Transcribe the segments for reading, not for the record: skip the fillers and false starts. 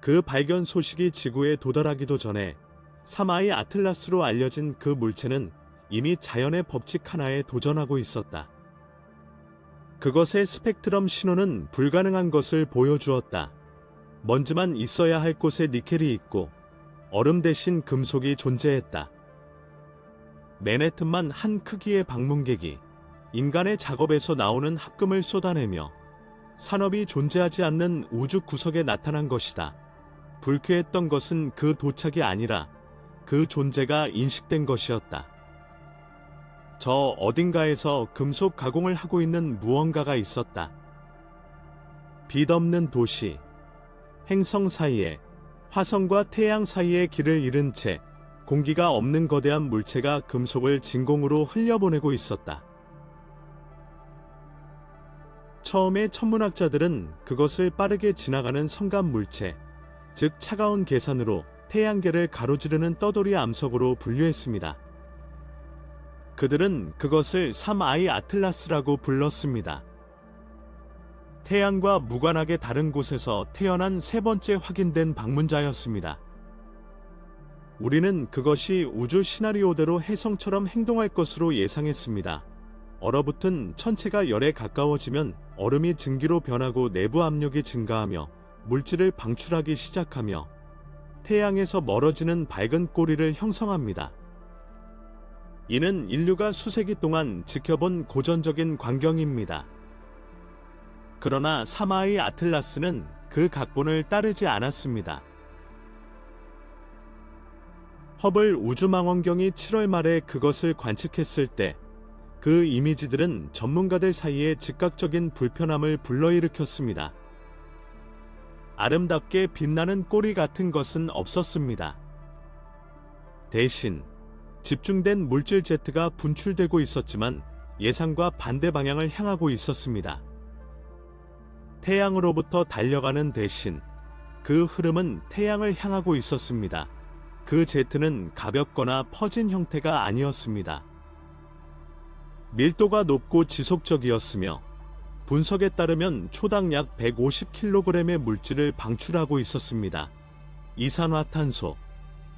그 발견 소식이 지구에 도달하기도 전에 3I 아틀라스로 알려진 그 물체는 이미 자연의 법칙 하나에 도전하고 있었다. 그것의 스펙트럼 신호는 불가능한 것을 보여주었다. 먼지만 있어야 할 곳에 니켈이 있고 얼음 대신 금속이 존재했다. 맨해튼만 한 크기의 방문객이 인간의 작업에서 나오는 합금을 쏟아내며 산업이 존재하지 않는 우주 구석에 나타난 것이다. 불쾌했던 것은 그 도착이 아니라 그 존재가 인식된 것이었다. 저 어딘가에서 금속 가공을 하고 있는 무언가가 있었다. 빛 없는 도시, 행성 사이에 화성과 태양 사이의 길을 잃은 채 공기가 없는 거대한 물체가 금속을 진공으로 흘려보내고 있었다. 처음에 천문학자들은 그것을 빠르게 지나가는 성간 물체, 즉 차가운 계산으로 태양계를 가로지르는 떠돌이 암석으로 분류했습니다. 그들은 그것을 3I 아틀라스라고 불렀습니다. 태양과 무관하게 다른 곳에서 태어난 세 번째 확인된 방문자였습니다. 우리는 그것이 우주 시나리오대로 혜성처럼 행동할 것으로 예상했습니다. 얼어붙은 천체가 열에 가까워지면 얼음이 증기로 변하고 내부 압력이 증가하며 물질을 방출하기 시작하며 태양에서 멀어지는 밝은 꼬리를 형성합니다. 이는 인류가 수세기 동안 지켜본 고전적인 광경입니다. 그러나 3I 아틀라스는 그 각본을 따르지 않았습니다. 허블 우주망원경이 7월 말에 그것을 관측했을 때 그 이미지들은 전문가들 사이에 즉각적인 불편함을 불러일으켰습니다. 아름답게 빛나는 꼬리 같은 것은 없었습니다. 대신 집중된 물질 제트가 분출되고 있었지만 예상과 반대 방향을 향하고 있었습니다. 태양으로부터 달려가는 대신 그 흐름은 태양을 향하고 있었습니다. 그 제트는 가볍거나 퍼진 형태가 아니었습니다. 밀도가 높고 지속적이었으며 분석에 따르면 초당 약 150kg의 물질을 방출하고 있었습니다. 이산화탄소,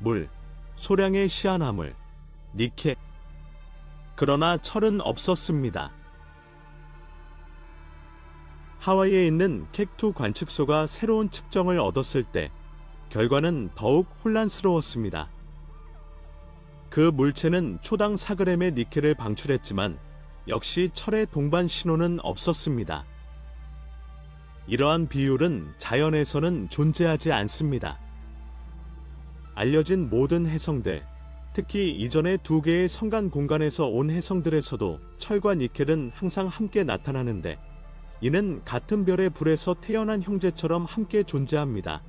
물, 소량의 시아나물, 니켈. 그러나 철은 없었습니다. 하와이에 있는 캑2 관측소가 새로운 측정을 얻었을 때 결과는 더욱 혼란스러웠습니다. 그 물체는 초당 4g의 니켈을 방출했지만 역시 철의 동반 신호는 없었습니다. 이러한 비율은 자연에서는 존재하지 않습니다. 알려진 모든 해성들, 특히 이전의 2개의 성간 공간에서 온 해성들에서도 철과 니켈은 항상 함께 나타나는데 이는 같은 별의 불에서 태어난 형제처럼 함께 존재합니다.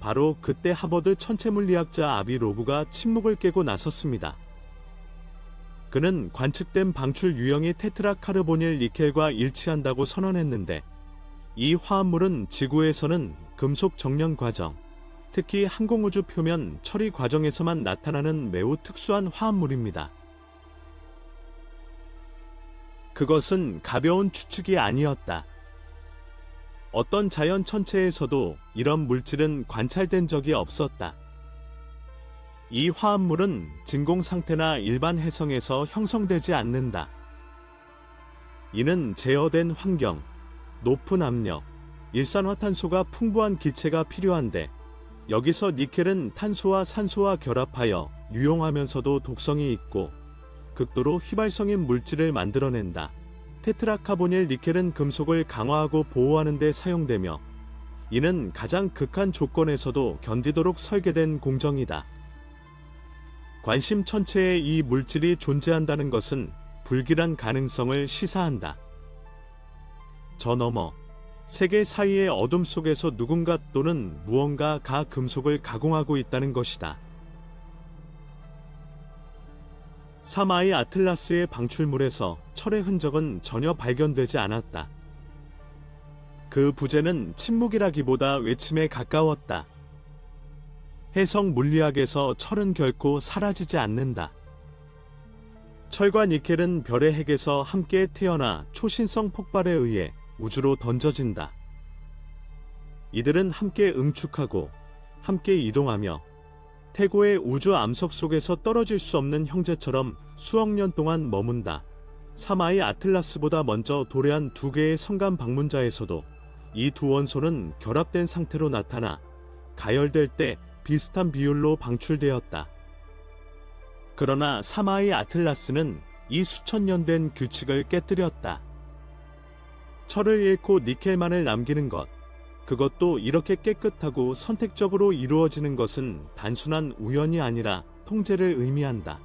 바로 그때 하버드 천체물리학자 아비 로브가 침묵을 깨고 나섰습니다. 그는 관측된 방출 유형이 테트라카르보닐 니켈과 일치한다고 선언했는데 이 화합물은 지구에서는 금속 정련 과정, 특히 항공우주 표면 처리 과정에서만 나타나는 매우 특수한 화합물입니다. 그것은 가벼운 추측이 아니었다. 어떤 자연 천체에서도 이런 물질은 관찰된 적이 없었다. 이 화합물은 진공 상태나 일반 해성에서 형성되지 않는다. 이는 제어된 환경, 높은 압력, 일산화탄소가 풍부한 기체가 필요한데 여기서 니켈은 탄소와 산소와 결합하여 유용하면서도 독성이 있고 극도로 휘발성인 물질을 만들어낸다. 테트라카보닐 니켈은 금속을 강화하고 보호하는 데 사용되며 이는 가장 극한 조건에서도 견디도록 설계된 공정이다. 관심 천체에 이 물질이 존재한다는 것은 불길한 가능성을 시사한다. 저 너머 세계 사이의 어둠 속에서 누군가 또는 무언가가 금속을 가공하고 있다는 것이다. 3I 아틀라스의 방출물에서 철의 흔적은 전혀 발견되지 않았다. 그 부재는 침묵이라기보다 외침에 가까웠다. 해성 물리학에서 철은 결코 사라지지 않는다. 철과 니켈은 별의 핵에서 함께 태어나 초신성 폭발에 의해 우주로 던져진다. 이들은 함께 응축하고 함께 이동하며 태고의 우주 암석 속에서 떨어질 수 없는 형제처럼 수억 년 동안 머문다. 사마이 아틀라스보다 먼저 도래한 두 개의 성간 방문자에서도 이 두 원소는 결합된 상태로 나타나 가열될 때 비슷한 비율로 방출되었다. 그러나 사마이 아틀라스는 이 수천 년 된 규칙을 깨뜨렸다. 철을 잃고 니켈만을 남기는 것, 그것도 이렇게 깨끗하고 선택적으로 이루어지는 것은 단순한 우연이 아니라 통제를 의미한다.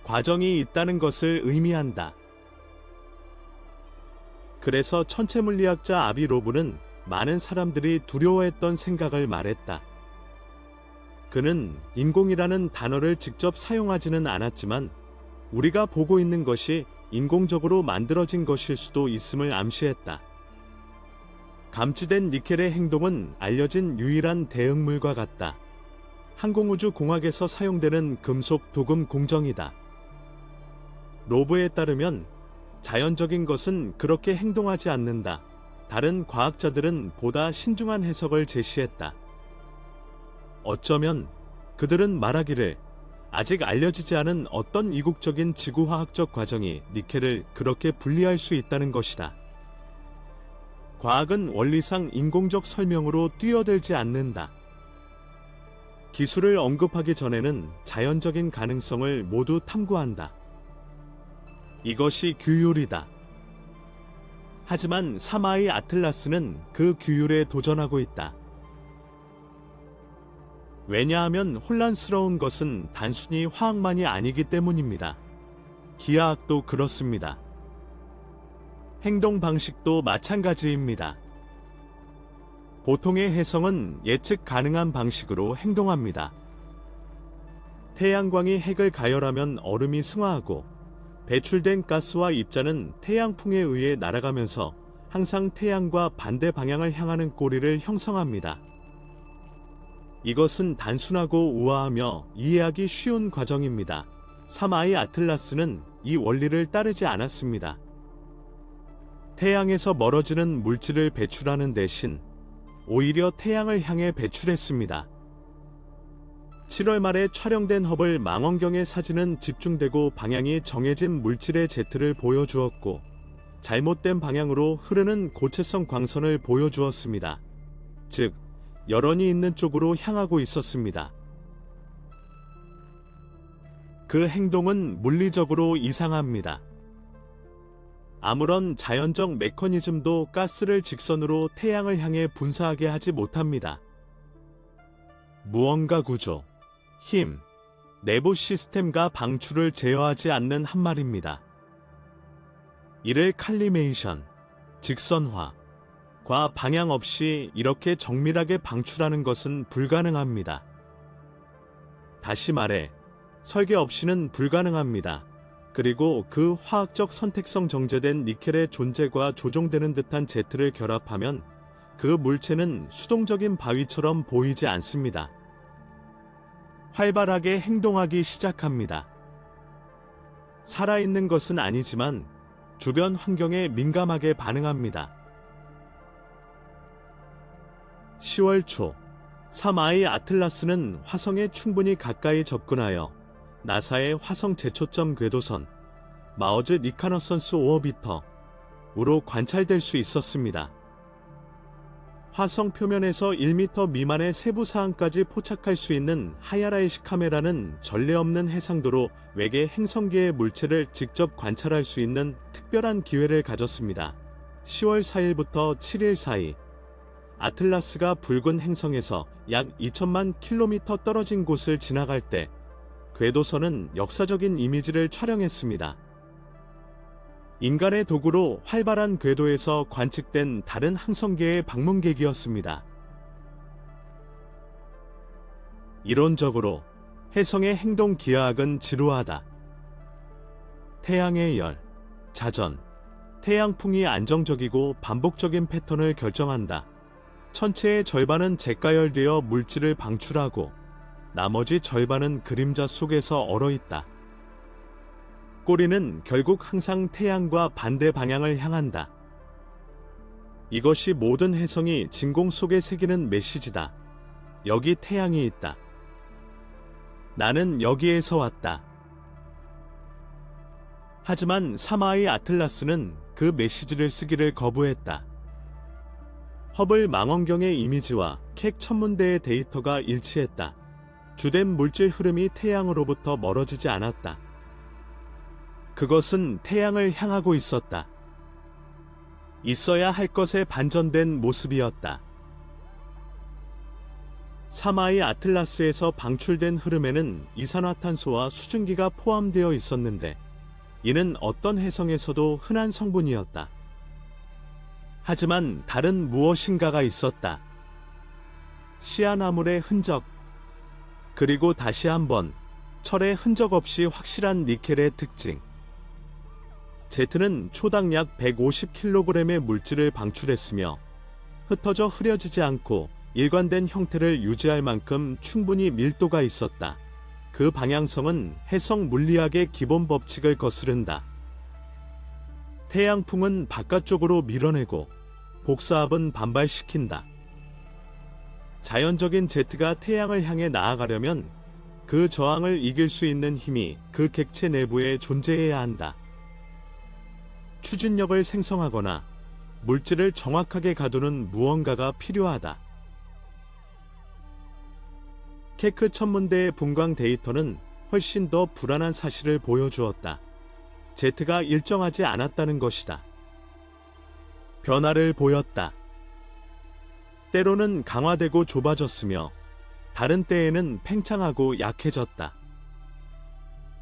과정이 있다는 것을 의미한다. 그래서 천체물리학자 아비로브는 많은 사람들이 두려워했던 생각을 말했다. 그는 인공이라는 단어를 직접 사용하지는 않았지만 우리가 보고 있는 것이 인공적으로 만들어진 것일 수도 있음을 암시했다. 감지된 니켈의 행동은 알려진 유일한 대응물과 같다. 항공우주공학에서 사용되는 금속 도금 공정이다. 로브에 따르면 자연적인 것은 그렇게 행동하지 않는다. 다른 과학자들은 보다 신중한 해석을 제시했다. 어쩌면 그들은 말하기를 아직 알려지지 않은 어떤 이국적인 지구화학적 과정이 니켈을 그렇게 분리할 수 있다는 것이다. 과학은 원리상 인공적 설명으로 뛰어들지 않는다. 기술을 언급하기 전에는 자연적인 가능성을 모두 탐구한다. 이것이 규율이다. 하지만 사마이 아틀라스는 그 규율에 도전하고 있다. 왜냐하면 혼란스러운 것은 단순히 화학만이 아니기 때문입니다. 기하학도 그렇습니다. 행동 방식도 마찬가지입니다. 보통의 혜성은 예측 가능한 방식으로 행동합니다. 태양광이 핵을 가열하면 얼음이 승화하고 배출된 가스와 입자는 태양풍에 의해 날아가면서 항상 태양과 반대 방향을 향하는 꼬리를 형성합니다. 이것은 단순하고 우아하며 이해하기 쉬운 과정입니다. 사마이 아틀라스는 이 원리를 따르지 않았습니다. 태양에서 멀어지는 물질을 배출하는 대신 오히려 태양을 향해 배출했습니다. 7월 말에 촬영된 허블 망원경의 사진은 집중되고 방향이 정해진 물질의 제트를 보여주었고 잘못된 방향으로 흐르는 고체성 광선을 보여주었습니다. 즉, 열원이 있는 쪽으로 향하고 있었습니다. 그 행동은 물리적으로 이상합니다. 아무런 자연적 메커니즘도 가스를 직선으로 태양을 향해 분사하게 하지 못합니다. 무언가 구조, 힘, 내부 시스템과 방출을 제어하지 않는 한 말입니다. 이를 칼리메이션, 직선화, 과 방향 없이 이렇게 정밀하게 방출하는 것은 불가능합니다. 다시 말해, 설계 없이는 불가능합니다. 그리고 그 화학적 선택성 정제된 니켈의 존재과 조종되는 듯한 제트를 결합하면 그 물체는 수동적인 바위처럼 보이지 않습니다. 활발하게 행동하기 시작합니다. 살아있는 것은 아니지만 주변 환경에 민감하게 반응합니다. 10월 초, 사마이 아틀라스는 화성에 충분히 가까이 접근하여 나사의 화성 제초점 궤도선 마우즈 리카너선스 오어비터으로 관찰될 수 있었습니다. 화성 표면에서 1m 미만의 세부 사항까지 포착할 수 있는 하야라이시 카메라는 전례 없는 해상도로 외계 행성계의 물체를 직접 관찰할 수 있는 특별한 기회를 가졌습니다. 10월 4일부터 7일 사이 아틀라스가 붉은 행성에서 약 2천만 킬로미터 떨어진 곳을 지나갈 때 궤도선은 역사적인 이미지를 촬영했습니다. 인간의 도구로 활발한 궤도에서 관측된 다른 항성계의 방문객이었습니다. 이론적으로 혜성의 행동 기하학은 지루하다. 태양의 열, 자전, 태양풍이 안정적이고 반복적인 패턴을 결정한다. 천체의 절반은 재가열되어 물질을 방출하고 나머지 절반은 그림자 속에서 얼어있다. 꼬리는 결국 항상 태양과 반대 방향을 향한다. 이것이 모든 혜성이 진공 속에 새기는 메시지다. 여기 태양이 있다. 나는 여기에서 왔다. 하지만 사마의 아틀라스는 그 메시지를 쓰기를 거부했다. 허블 망원경의 이미지와 켑 천문대의 데이터가 일치했다. 주된 물질 흐름이 태양으로부터 멀어지지 않았다. 그것은 태양을 향하고 있었다. 있어야 할 것에 반전된 모습이었다. 사마의 아틀라스에서 방출된 흐름에는 이산화탄소와 수증기가 포함되어 있었는데 이는 어떤 혜성에서도 흔한 성분이었다. 하지만 다른 무엇인가가 있었다. 시아나물의 흔적, 그리고 다시 한번 철의 흔적 없이 확실한 니켈의 특징. Z는 초당 약 150kg의 물질을 방출했으며 흩어져 흐려지지 않고 일관된 형태를 유지할 만큼 충분히 밀도가 있었다. 그 방향성은 해성 물리학의 기본 법칙을 거스른다. 태양풍은 바깥쪽으로 밀어내고 복사압은 반발시킨다. 자연적인 Z가 태양을 향해 나아가려면 그 저항을 이길 수 있는 힘이 그 객체 내부에 존재해야 한다. 추진력을 생성하거나 물질을 정확하게 가두는 무언가가 필요하다. 케크 천문대의 분광 데이터는 훨씬 더 불안한 사실을 보여주었다. Z가 일정하지 않았다는 것이다. 변화를 보였다. 때로는 강화되고 좁아졌으며 다른 때에는 팽창하고 약해졌다.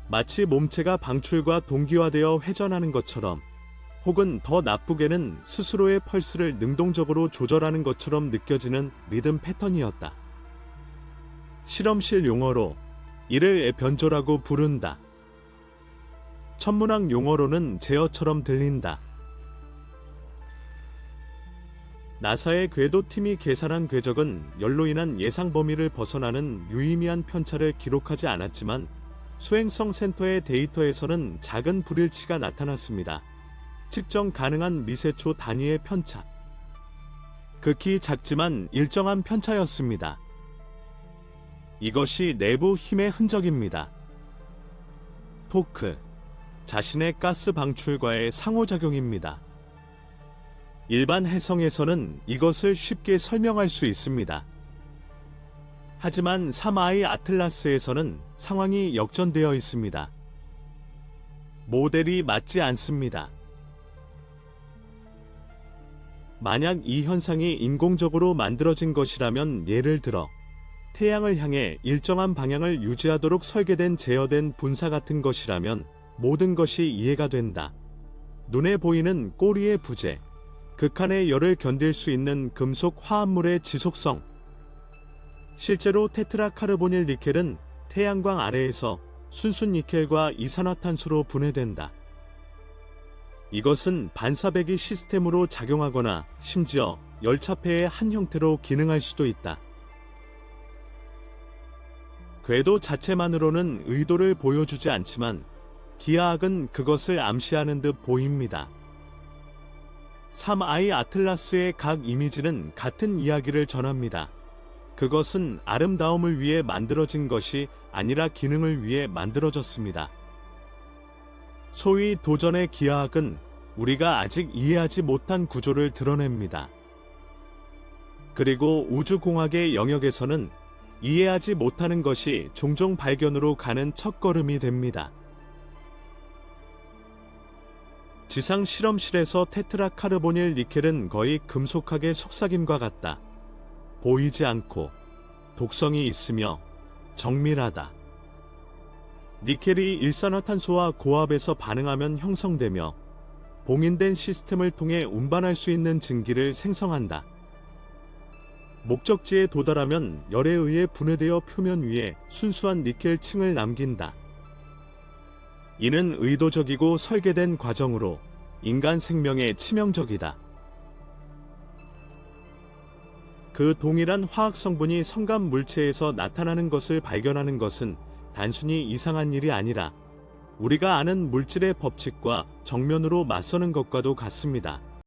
마치 몸체가 방출과 동기화되어 회전하는 것처럼, 혹은 더 나쁘게는 스스로의 펄스를 능동적으로 조절하는 것처럼 느껴지는 리듬 패턴이었다. 실험실 용어로 이를 변조라고 부른다. 천문학 용어로는 제어처럼 들린다. 나사의 궤도팀이 계산한 궤적은 열로 인한 예상 범위를 벗어나는 유의미한 편차를 기록하지 않았지만 소행성 센터의 데이터에서는 작은 불일치가 나타났습니다. 측정 가능한 미세초 단위의 편차. 극히 작지만 일정한 편차였습니다. 이것이 내부 힘의 흔적입니다. 토크, 자신의 가스 방출과의 상호작용입니다. 일반 해성에서는 이것을 쉽게 설명할 수 있습니다. 하지만 사마의 아틀라스에서는 상황이 역전되어 있습니다. 모델이 맞지 않습니다. 만약 이 현상이 인공적으로 만들어진 것이라면, 예를 들어 태양을 향해 일정한 방향을 유지하도록 설계된 제어된 분사 같은 것이라면 모든 것이 이해가 된다. 눈에 보이는 꼬리의 부재, 극한의 열을 견딜 수 있는 금속 화합물의 지속성. 실제로 테트라카르보닐 니켈은 태양광 아래에서 순수 니켈과 이산화탄소로 분해된다. 이것은 반사배기 시스템으로 작용하거나 심지어 열차폐의 한 형태로 기능할 수도 있다. 궤도 자체만으로는 의도를 보여주지 않지만 기하학은 그것을 암시하는 듯 보입니다. 사마의 아틀라스의 각 이미지는 같은 이야기를 전합니다. 그것은 아름다움을 위해 만들어진 것이 아니라 기능을 위해 만들어졌습니다. 소위 도전의 기하학은 우리가 아직 이해하지 못한 구조를 드러냅니다. 그리고 우주공학의 영역에서는 이해하지 못하는 것이 종종 발견으로 가는 첫걸음이 됩니다. 지상 실험실에서 테트라카르보닐 니켈은 거의 금속학의 속삭임과 같다. 보이지 않고 독성이 있으며 정밀하다. 니켈이 일산화탄소와 고압에서 반응하면 형성되며 봉인된 시스템을 통해 운반할 수 있는 증기를 생성한다. 목적지에 도달하면 열에 의해 분해되어 표면 위에 순수한 니켈 층을 남긴다. 이는 의도적이고 설계된 과정으로 인간 생명에 치명적이다. 그 동일한 화학 성분이 성감 물체에서 나타나는 것을 발견하는 것은 단순히 이상한 일이 아니라 우리가 아는 물질의 법칙과 정면으로 맞서는 것과도 같습니다.